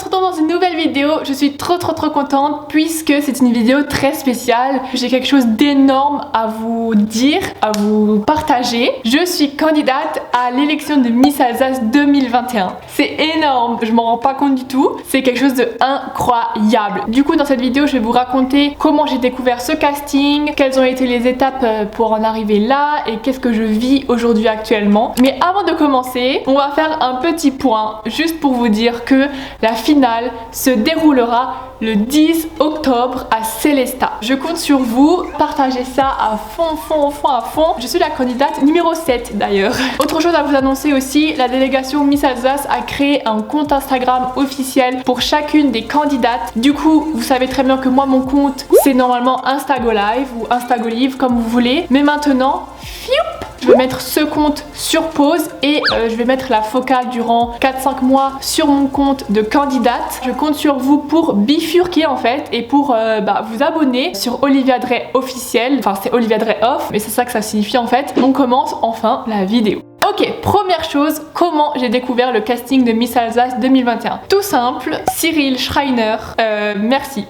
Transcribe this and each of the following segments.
se retrouve dans une nouvelle vidéo. Je suis trop contente puisque c'est une vidéo très spéciale. J'ai quelque chose d'énorme à vous dire, à vous partager. Je suis candidate à l'élection de Miss Alsace 2021. C'est énorme, je m'en rends pas compte du tout. C'est quelque chose d'incroyable. Du coup, dans cette vidéo, je vais vous raconter comment j'ai découvert ce casting, quelles ont été les étapes pour en arriver là et qu'est-ce que je vis aujourd'hui actuellement. Mais avant de commencer, on va faire un petit point juste pour vous dire que la finale se déroulera le 10 octobre à Sélestat. Je compte sur vous, partagez ça à fond. Je suis la candidate numéro 7 d'ailleurs. Autre chose à vous annoncer aussi, la délégation Miss Alsace a créé un compte Instagram officiel pour chacune des candidates. Du coup, vous savez très bien que moi mon compte c'est normalement Instagolive ou Instagolive comme vous voulez. Mais maintenant, je vais mettre ce compte sur pause et je vais mettre la focale durant 4-5 mois sur mon compte de candidate. Je compte sur vous pour bifurquer en fait et pour vous abonner sur Olivia Dray officiel. Enfin c'est Olivia Dray off, mais c'est ça que ça signifie en fait. On commence enfin la vidéo. Ok, première chose, comment j'ai découvert le casting de Miss Alsace 2021? Tout simple, Cyril Schreiner, merci.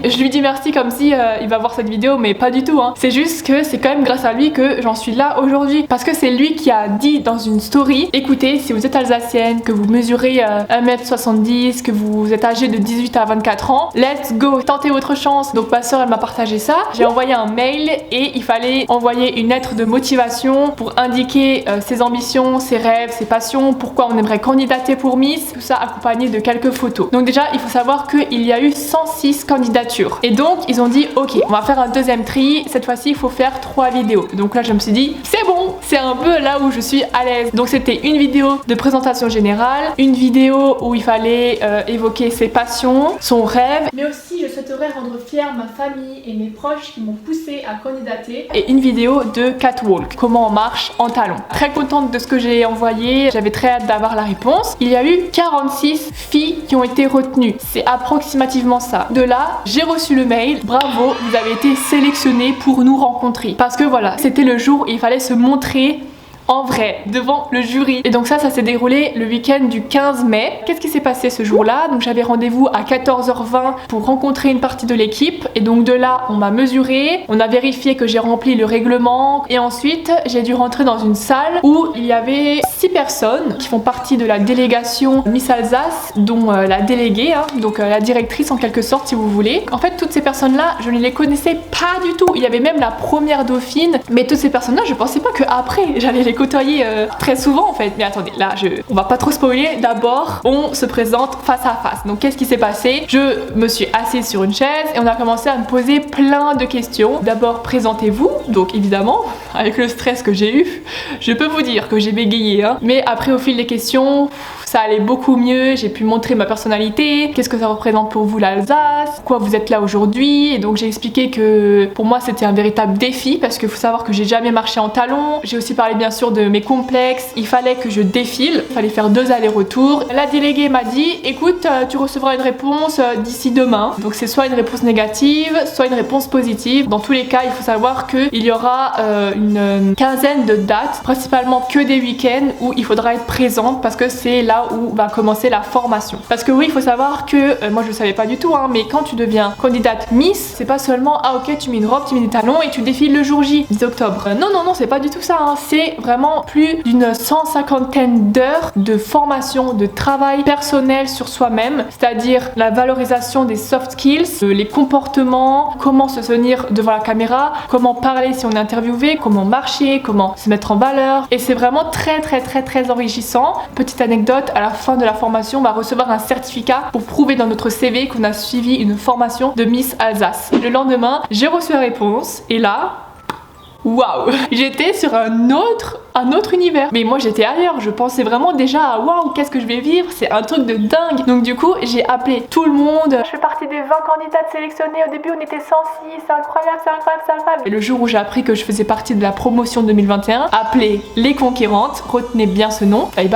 Je lui dis merci comme si il va voir cette vidéo, mais pas du tout, hein. C'est juste que c'est quand même grâce à lui que j'en suis là aujourd'hui. Parce que c'est lui qui a dit dans une story, écoutez, si vous êtes alsacienne, que vous mesurez 1m70, que vous êtes âgée de 18 à 24 ans, let's go, tentez votre chance. Donc ma soeur elle m'a partagé ça. J'ai envoyé un mail et il fallait envoyer une lettre de motivation pour indiquer ses ambitions, ses rêves, ses passions, pourquoi on aimerait candidater pour Miss, tout ça accompagné de quelques photos. Donc déjà, il faut savoir qu'il y a eu 106 candidatures. Et donc, ils ont dit, ok, on va faire un deuxième tri, cette fois-ci, il faut faire 3 vidéos. Donc là, je me suis dit, c'est bon, c'est un peu là où je suis à l'aise. Donc c'était une vidéo de présentation générale, une vidéo où il fallait évoquer ses passions, son rêve, mais aussi je souhaiterais rendre fière ma famille et mes proches qui m'ont poussé à candidater, et une vidéo de catwalk, comment on marche en talons. Très contente de ce que j'ai envoyé, j'avais très hâte d'avoir la réponse. Il y a eu 46 filles qui ont été retenues, c'est approximativement ça. De là, j'ai reçu le mail, bravo, vous avez été sélectionnés pour nous rencontrer. Parce que voilà, c'était le jour où il fallait se montrer en vrai, devant le jury. Et donc ça s'est déroulé le week-end du 15 mai. Qu'est-ce qui s'est passé ce jour-là? Donc j'avais rendez-vous à 14h20 pour rencontrer une partie de l'équipe. Et donc de là, on m'a mesuré, on a vérifié que j'ai rempli le règlement. Et ensuite, j'ai dû rentrer dans une salle où il y avait 6 personnes qui font partie de la délégation Miss Alsace, dont la déléguée, hein, donc la directrice en quelque sorte si vous voulez. En fait, toutes ces personnes-là, je ne les connaissais pas du tout. Il y avait même la première dauphine. Mais toutes ces personnes-là, je pensais pas qu'après, j'allais les côtoyer très souvent en fait. Mais attendez, là on va pas trop spoiler. D'abord on se présente face à face. Donc qu'est-ce qui s'est passé? Je me suis assise sur une chaise et on a commencé à me poser plein de questions. D'abord présentez-vous. Donc évidemment avec le stress que j'ai eu, je peux vous dire que j'ai bégayé, hein. Mais après au fil des questions, ça allait beaucoup mieux, j'ai pu montrer ma personnalité, qu'est-ce que ça représente pour vous l'Alsace, pourquoi vous êtes là aujourd'hui. Et donc j'ai expliqué que pour moi c'était un véritable défi parce qu'il faut savoir que j'ai jamais marché en talons. J'ai aussi parlé bien sûr de mes complexes, il fallait que je défile, il fallait faire 2 allers-retours. La déléguée m'a dit, écoute, tu recevras une réponse d'ici demain. Donc c'est soit une réponse négative, soit une réponse positive. Dans tous les cas, il faut savoir qu'il y aura une quinzaine de dates, principalement que des week-ends où il faudra être présente parce que c'est là où va commencer la formation. Parce que oui, il faut savoir que, moi je le savais pas du tout, hein, mais quand tu deviens candidate Miss, c'est pas seulement, ah ok, tu mets une robe, tu mets des talons et tu défiles le jour J, 10 octobre. Non, c'est pas du tout ça, hein. C'est vraiment plus d'une 150aine d'heures de formation, de travail personnel sur soi-même, c'est-à-dire la valorisation des soft skills, les comportements, comment se tenir devant la caméra, comment parler si on est interviewé, comment marcher, comment se mettre en valeur. Et c'est vraiment très enrichissant. Petite anecdote, à la fin de la formation, on va recevoir un certificat pour prouver dans notre CV qu'on a suivi une formation de Miss Alsace. Le lendemain, j'ai reçu la réponse et là, waouh, j'étais sur un autre univers. Mais moi j'étais ailleurs, je pensais vraiment déjà à waouh, qu'est-ce que je vais vivre, c'est un truc de dingue. Donc du coup j'ai appelé tout le monde. Je fais partie des 20 candidates sélectionnées, au début on était 106, c'est incroyable. Et le jour où j'ai appris que je faisais partie de la promotion 2021, appelée Les Conquérantes, retenez bien ce nom, et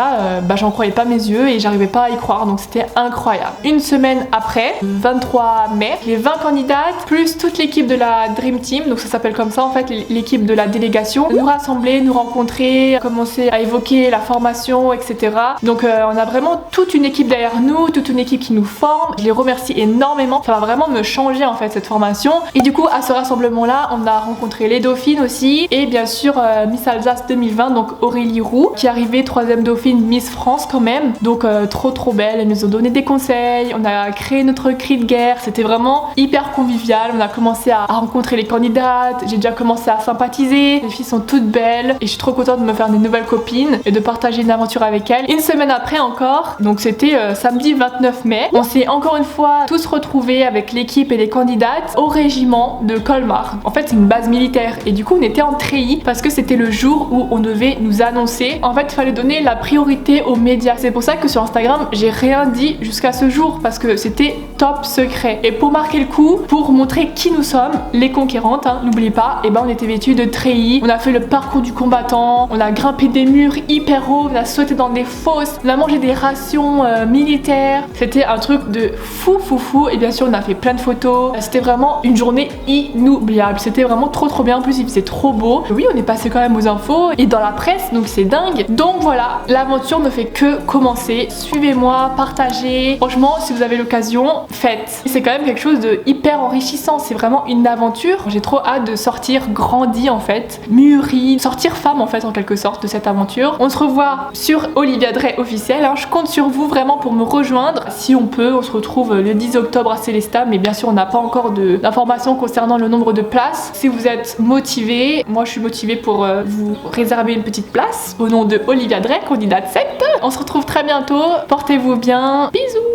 j'en croyais pas mes yeux et j'arrivais pas à y croire, donc c'était incroyable. Une semaine après, le 23 mai, les 20 candidates, plus toute l'équipe de la Dream Team, donc ça s'appelle comme ça en fait, l'équipe de la délégation, nous rassembler, nous rencontrer, parler, commencer à évoquer la formation, etc. Donc on a vraiment toute une équipe derrière nous, toute une équipe qui nous forme. Je les remercie énormément. Ça va vraiment me changer en fait cette formation. Et du coup à ce rassemblement là, on a rencontré les dauphines aussi et bien sûr Miss Alsace 2020, donc Aurélie Roux qui est arrivée 3e dauphine Miss France quand même. Donc trop belle. Elles nous ont donné des conseils. On a créé notre cri de guerre. C'était vraiment hyper convivial. On a commencé à rencontrer les candidates. J'ai déjà commencé à sympathiser. Les filles sont toutes belles et je suis trop contente de me faire des nouvelles copines et de partager une aventure avec elles. Une semaine après encore, donc c'était samedi 29 mai, on s'est encore une fois tous retrouvés avec l'équipe et les candidates au régiment de Colmar. En fait c'est une base militaire et du coup on était en treillis parce que c'était le jour où on devait nous annoncer. En fait il fallait donner la priorité aux médias. C'est pour ça que sur Instagram j'ai rien dit jusqu'à ce jour parce que c'était top secret. Et pour marquer le coup, pour montrer qui nous sommes, les conquérantes, hein, n'oubliez pas, et ben on était vêtus de treillis, on a fait le parcours du combattant, on a grimpé des murs hyper hauts, on a sauté dans des fosses, on a mangé des rations militaires. C'était un truc de fou. Et bien sûr on a fait plein de photos. C'était vraiment une journée inoubliable. C'était vraiment trop bien. En plus il faisait trop beau. Oui, on est passé quand même aux infos et dans la presse, donc c'est dingue. Donc voilà, l'aventure ne fait que commencer. Suivez-moi, partagez. Franchement, si vous avez l'occasion, faites. C'est quand même quelque chose de hyper enrichissant. C'est vraiment une aventure. J'ai trop hâte de sortir grandi en fait, mûri, sortir femme en fait en quelque sorte de cette aventure. On se revoit sur Olivia Dray officiel. Hein. Je compte sur vous vraiment pour me rejoindre. Si on peut, on se retrouve le 10 octobre à Célestat, mais bien sûr on n'a pas encore d'informations concernant le nombre de places. Si vous êtes motivé, moi je suis motivée pour vous réserver une petite place au nom de Olivia Dray, candidate 7. On se retrouve très bientôt. Portez-vous bien. Bisous.